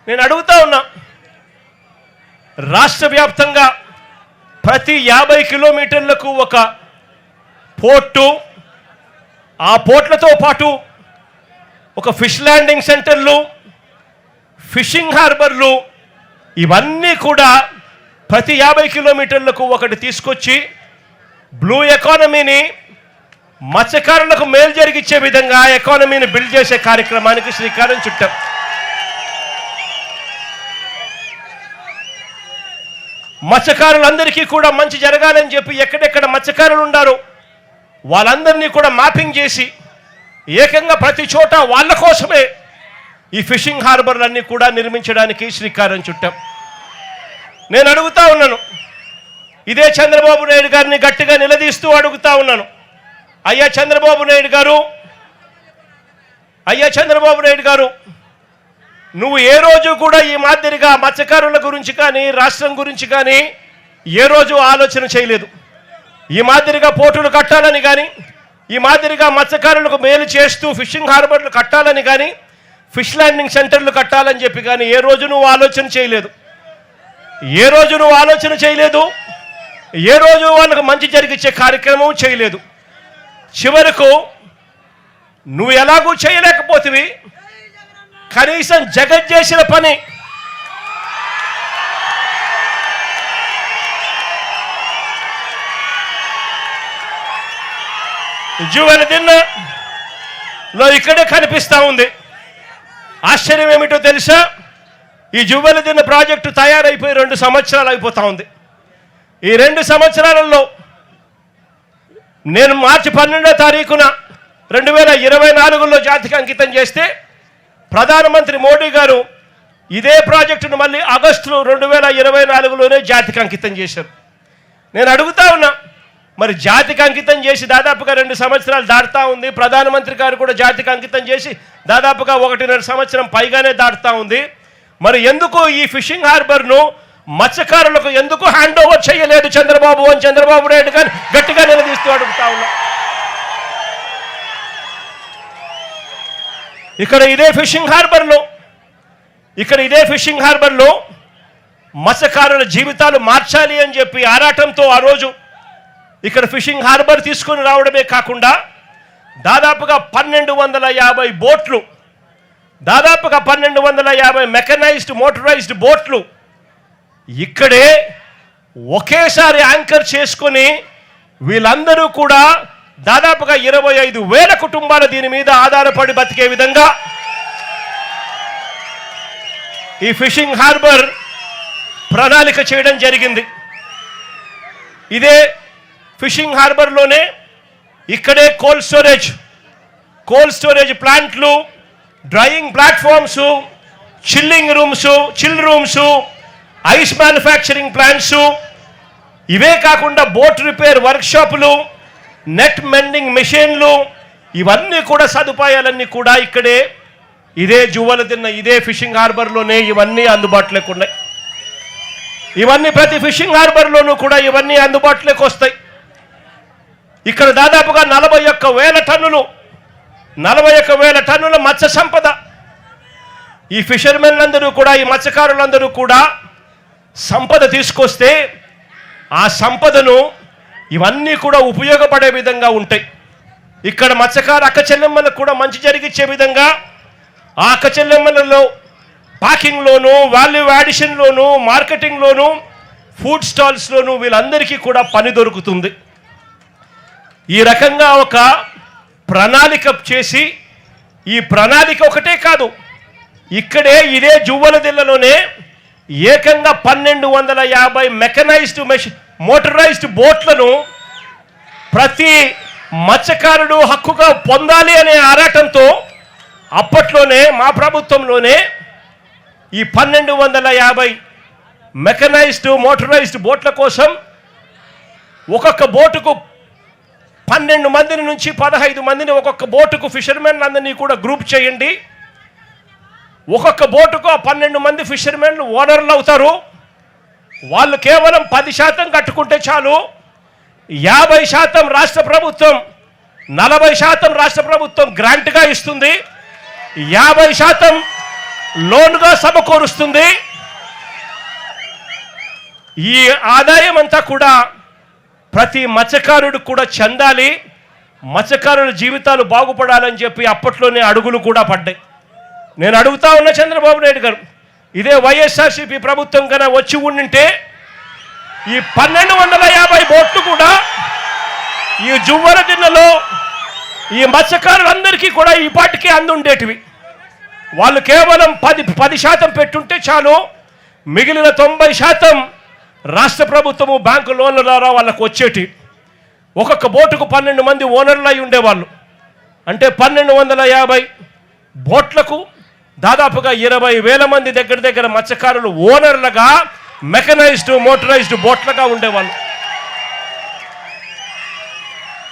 నేను అడుగుతా ఉన్నా, రాష్ట్ర వ్యాప్తంగా ప్రతి 50 కిలోమీటర్లకు ఒక పోర్టు, ఆ పోర్ట్లతో పాటు ఒక ఫిష్ ల్యాండింగ్ సెంటర్లు, ఫిషింగ్ హార్బర్లు, ఇవన్నీ కూడా ప్రతి 50 కిలోమీటర్లకు ఒకటి తీసుకొచ్చి బ్లూ ఎకానమీని, మత్స్యకారులకు మేలు జరిగించే విధంగా ఎకానమీని బిల్డ్ చేసే కార్యక్రమానికి శ్రీకారం చుట్టాం. మత్స్యకారులందరికీ కూడా మంచి జరగాలని చెప్పి ఎక్కడెక్కడ మత్స్యకారులు ఉన్నారో వాళ్ళందరినీ కూడా మ్యాపింగ్ చేసి ఏకంగా ప్రతి చోట వాళ్ళ కోసమే ఈ ఫిషింగ్ హార్బర్లన్నీ కూడా నిర్మించడానికి శ్రీకారం చుట్టాం. నేను అడుగుతా ఉన్నాను, ఇదే చంద్రబాబు నాయుడు గారిని గట్టిగా నిలదీస్తూ అడుగుతా ఉన్నాను, అయ్యా చంద్రబాబు నాయుడు గారు, నువ్వు ఏ రోజు కూడా ఈ మాదిరిగా మత్స్యకారుల గురించి కానీ రాష్ట్రం గురించి కానీ ఏ రోజు ఆలోచన చేయలేదు. ఈ మాదిరిగా పోర్టులు కట్టాలని కానీ, ఈ మాదిరిగా మత్స్యకారులకు మేలు చేస్తూ ఫిషింగ్ హార్బర్లు కట్టాలని కానీ, ఫిష్ ల్యాండింగ్ సెంటర్లు కట్టాలని చెప్పి కానీ ఏ రోజు నువ్వు ఆలోచన చేయలేదు. ఏ రోజు వాళ్ళకు మంచి జరిగించే కార్యక్రమం చేయలేదు. చివరకు నువ్వు ఎలాగూ చేయలేకపోతివి, కనీసం జగత్ చేసిన పని జువెలదిన్నలో ఇక్కడే కనిపిస్తూ ఉంది. ఆశ్చర్యం ఏమిటో తెలుసా, ఈ జువెలదిన్న ప్రాజెక్టు తయారైపోయి 2 సంవత్సరాలు అయిపోతూ ఉంది. ఈ 2 సంవత్సరాలలో నేను మార్చి 12వ తారీఖున 2024లో జాతికి అంకితం చేస్తే ప్రధానమంత్రి మోడీ గారు ఇదే ప్రాజెక్టును మళ్ళీ ఆగస్టులో 2024లోనే జాతికి అంకితం చేశారు. నేను అడుగుతా ఉన్నా, మరి జాతికి అంకితం చేసి దాదాపుగా 2 సంవత్సరాలు దాటుతూ ఉంది. ప్రధానమంత్రి గారు కూడా జాతికి అంకితం చేసి దాదాపుగా 1.5 సంవత్సరం పైగానే దాటుతూ ఉంది. మరి ఎందుకు ఈ ఫిషింగ్ హార్బర్ను మత్స్యకారులకు ఎందుకు హ్యాండ్ ఓవర్ చేయలేదు చంద్రబాబు నాయుడు గారు గట్టిగా నిలదీస్తూ అడుగుతా ఉన్నా. ఇక్కడ ఇదే ఫిషింగ్ హార్బర్లో మత్స్యకారుల జీవితాలు మార్చాలి అని చెప్పి ఆరాటంతో ఆ రోజు ఇక్కడ ఫిషింగ్ హార్బర్ తీసుకొని రావడమే కాకుండా దాదాపుగా 1250 బోట్లు, దాదాపుగా 1250 మెకనైజ్డ్ మోటరైజ్డ్ బోట్లు ఇక్కడే ఒకేసారి యాంకర్ చేసుకొని వీళ్ళందరూ కూడా దాదాపుగా 25,000 కుటుంబాలు దీని మీద ఆధారపడి బతికే విధంగా ఈ ఫిషింగ్ హార్బర్ ప్రణాళిక చేయడం జరిగింది. ఇదే ఫిషింగ్ హార్బర్లోనే ఇక్కడే కోల్డ్ స్టోరేజ్ ప్లాంట్లు, drying platforms, chill rooms, ice manufacturing plants, ఇవే కాకుండా బోట్ రిపేర్ వర్క్షాపులు, నెట్ మెండింగ్ మెషిన్లు, ఇవన్నీ కూడా సదుపాయాలన్నీ కూడా ఇక్కడే ఇదే ఇదే ఫిషింగ్ హార్బర్లోనే ఇవన్నీ అందుబాటులోకి ఉన్నాయి. ఇవన్నీ ప్రతి ఫిషింగ్ హార్బర్లోనూ కూడా ఇవన్నీ అందుబాటులోకి వస్తాయి. ఇక్కడ దాదాపుగా 41,000 టన్నుల మత్స్య సంపద. ఈ ఫిషర్మెన్ అందరూ కూడా, ఈ మత్స్యకారులందరూ కూడా సంపద తీసుకొస్తే ఆ సంపదను ఇవన్నీ కూడా ఉపయోగపడే విధంగా ఉంటాయి. ఇక్కడ మత్స్యకారు అక్క చెల్లెమ్మలకు కూడా మంచి జరిగించే విధంగా ఆ అక్క చెల్లెమ్మలలో ప్యాకింగ్లోను, వాల్యూ యాడిషన్లోను, మార్కెటింగ్లోను, ఫుడ్ స్టాల్స్లోను వీళ్ళందరికీ కూడా పని దొరుకుతుంది. ఈ రకంగా ఒక ప్రణాళిక చేసి, ఈ ప్రణాళిక ఒకటే కాదు, ఇక్కడే ఇదే జువ్వలదిల్లలోనే ఏకంగా 1250 మెకనైజ్డ్ మోటరైజ్డ్ బోట్లను ప్రతి మత్స్యకారుడు హక్కుగా పొందాలి అనే ఆరాటంతో అప్పట్లోనే మా ప్రభుత్వంలోనే ఈ 1250 మెకనైజ్డ్ మోటరైజ్డ్ బోట్ల కోసం ఒక్కొక్క బోటుకు 12 మందిని నుంచి 15 మందిని ఒక్కొక్క బోటుకు ఫిషర్మెన్ అందరినీ కూడా గ్రూప్ చేయండి. ఒక్కొక్క బోటుకు 12 మంది ఫిషర్మెన్లు ఓనర్లు అవుతారు. వాళ్ళు కేవలం 10% కట్టుకుంటే చాలు. 50% రాష్ట్ర ప్రభుత్వం, 40% రాష్ట్ర ప్రభుత్వం గ్రాంట్గా ఇస్తుంది. 50% లోన్గా సమకూరుస్తుంది. ఈ ఆదాయం అంతా కూడా ప్రతి మత్స్యకారుడు కూడా చెందాలి, మత్స్యకారుల జీవితాలు బాగుపడాలని చెప్పి అప్పట్లోనే అడుగులు కూడా పడ్డాయి. నేను అడుగుతా ఉన్న చంద్రబాబు నాయుడు గారు, ఇదే వైఎస్ఆర్సీపీ ప్రభుత్వం కన్నా వచ్చి ఉండింటే ఈ 1250 బోట్లు కూడా ఈ జువ్వలదిన్నెలో ఈ మత్స్యకారులందరికీ కూడా ఈ పాటికి అందుండేటివి. వాళ్ళు కేవలం 10% పెట్టుంటే చాలు, మిగిలిన 90% రాష్ట్ర ప్రభుత్వము బ్యాంకు లోన్ల ద్వారా వాళ్ళకు వచ్చేటి. ఒక్కొక్క బోటుకు 12 మంది ఓనర్లు అయి ఉండేవాళ్ళు. అంటే 1250 బోట్లకు దాదాపుగా 20,000 మంది దగ్గర మత్స్యకారులు ఓనర్లుగా, మెకనైజ్డ్ మోటరైజ్డ్ బోట్లుగా ఉండేవాళ్ళు.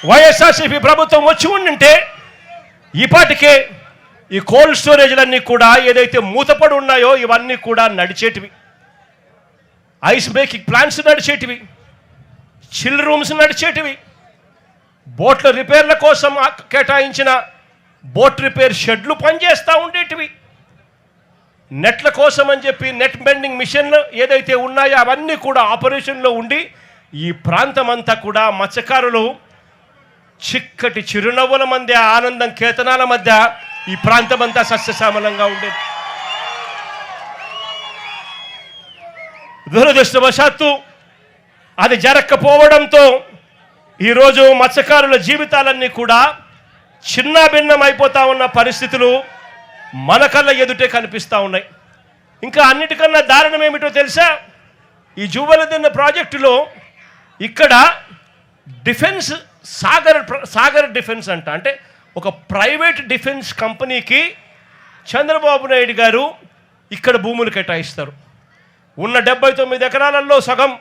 వైఎస్ఆర్సీపీ ప్రభుత్వం వచ్చి ఉండింటే ఈపాటికే ఈ కోల్డ్ స్టోరేజ్లన్నీ కూడా ఏదైతే మూతపడి ఉన్నాయో ఇవన్నీ కూడా నడిచేటివి. ఐస్ బ్రేకింగ్ ప్లాంట్స్ నడిచేటివి, చిల్ రూమ్స్ నడిచేటివి, బోట్ల రిపేర్ల కోసం కేటాయించిన బోట్ రిపేర్ షెడ్లు పనిచేస్తూ ఉండేటివి. నెట్ల కోసం అని చెప్పి నెట్ బెండింగ్ మిషన్లు ఏదైతే ఉన్నాయో అవన్నీ కూడా ఆపరేషన్లో ఉండి ఈ ప్రాంతం అంతా కూడా మత్స్యకారులు చిక్కటి చిరునవ్వుల మధ్య, ఆనందం కేతనాల మధ్య ఈ ప్రాంతం అంతా సస్యశ్యామలంగా ఉండేది. దురదృష్టవశాత్తు అది జరగకపోవడంతో ఈరోజు మత్స్యకారుల జీవితాలన్నీ కూడా చిన్నాభిన్నం అయిపోతా ఉన్న పరిస్థితులు మన కళ్ళ ఎదుటే కనిపిస్తూ ఉన్నాయి. ఇంకా అన్నిటికన్నా దారుణం ఏమిటో తెలుసా? ఈ జువ్వలదిన్నె ప్రాజెక్టులో ఇక్కడ డిఫెన్స్ సాగర్ డిఫెన్స్ అంటే ఒక ప్రైవేట్ డిఫెన్స్ కంపెనీకి చంద్రబాబు నాయుడు గారు ఇక్కడ భూములు కేటాయిస్తారు. ఉన్న 79 ఎకరాలలో సగం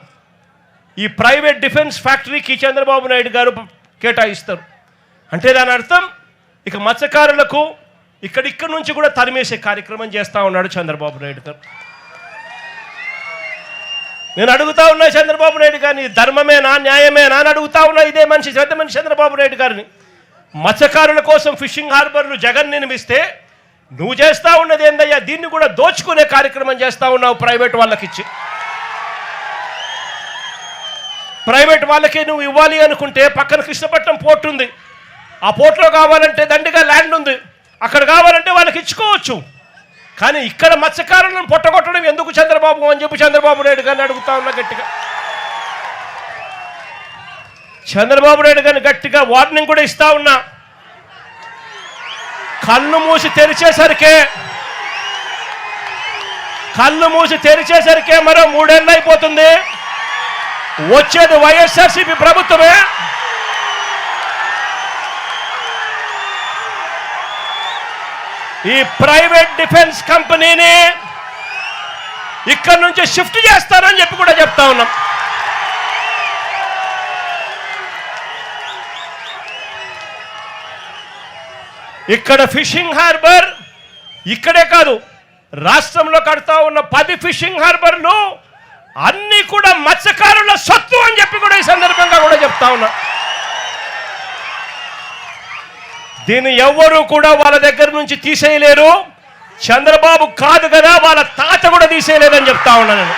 ఈ ప్రైవేట్ డిఫెన్స్ ఫ్యాక్టరీకి చంద్రబాబు నాయుడు గారు కేటాయిస్తారు. అంటే దాని అర్థం ఇక మత్స్యకారులకు ఇక్కడి నుంచి కూడా తరిమేసే కార్యక్రమం చేస్తూ ఉన్నాడు చంద్రబాబు నాయుడు గారు. నేను అడుగుతా ఉన్నా చంద్రబాబు నాయుడు గారిని, ధర్మమేనా న్యాయమేనా అని అడుగుతా ఉన్నా ఇదే మనిషి చంద్రబాబు నాయుడు గారిని. మత్స్యకారుల కోసం ఫిషింగ్ హార్బర్లు జగన్ నిర్మిస్తే నువ్వు చేస్తూ ఉన్నది ఏందయ్యా? దీన్ని కూడా దోచుకునే కార్యక్రమం చేస్తూ ఉన్నావు ప్రైవేట్ వాళ్ళకిచ్చి. ప్రైవేట్ వాళ్ళకి నువ్వు ఇవ్వాలి అనుకుంటే పక్కన కృష్ణపట్నం పోర్ట్ ఉంది, ఆ పోర్ట్లో కావాలంటే దండిగా ల్యాండ్ ఉంది, అక్కడ కావాలంటే వాళ్ళకి ఇచ్చుకోవచ్చు. కానీ ఇక్కడ మత్స్యకారులను పొట్టగొట్టడం ఎందుకు చంద్రబాబు అని చెప్పి చంద్రబాబు నాయుడు గారిని అడుగుతా ఉన్నా గట్టిగా. చంద్రబాబు నాయుడు గారిని గట్టిగా వార్నింగ్ కూడా ఇస్తా ఉన్నా. కళ్ళు మూసి తెరిచేసరికే మరో 3 ఏళ్ళు అయిపోతుంది. వచ్చేది వైఎస్ఆర్సీపీ ప్రభుత్వమే. ఈ ప్రైవేట్ డిఫెన్స్ కంపెనీని ఇక్కడి నుంచి షిఫ్ట్ చేస్తారని చెప్పి కూడా చెప్తా ఉన్నాం. ఇక్కడ ఫిషింగ్ హార్బర్ ఇక్కడే కాదు, రాష్ట్రంలో కడతా ఉన్న 10 ఫిషింగ్ హార్బర్లు అన్నీ కూడా మత్స్యకారుల సొత్తు అని చెప్పి కూడా ఈ సందర్భంగా కూడా చెప్తా ఉన్నా. దీన్ని ఎవ్వరూ కూడా వాళ్ళ దగ్గర నుంచి తీసేయలేరు. చంద్రబాబు కాదు కదా, వాళ్ళ తాత కూడా తీసేయలేదని చెప్తా ఉన్నా నేను.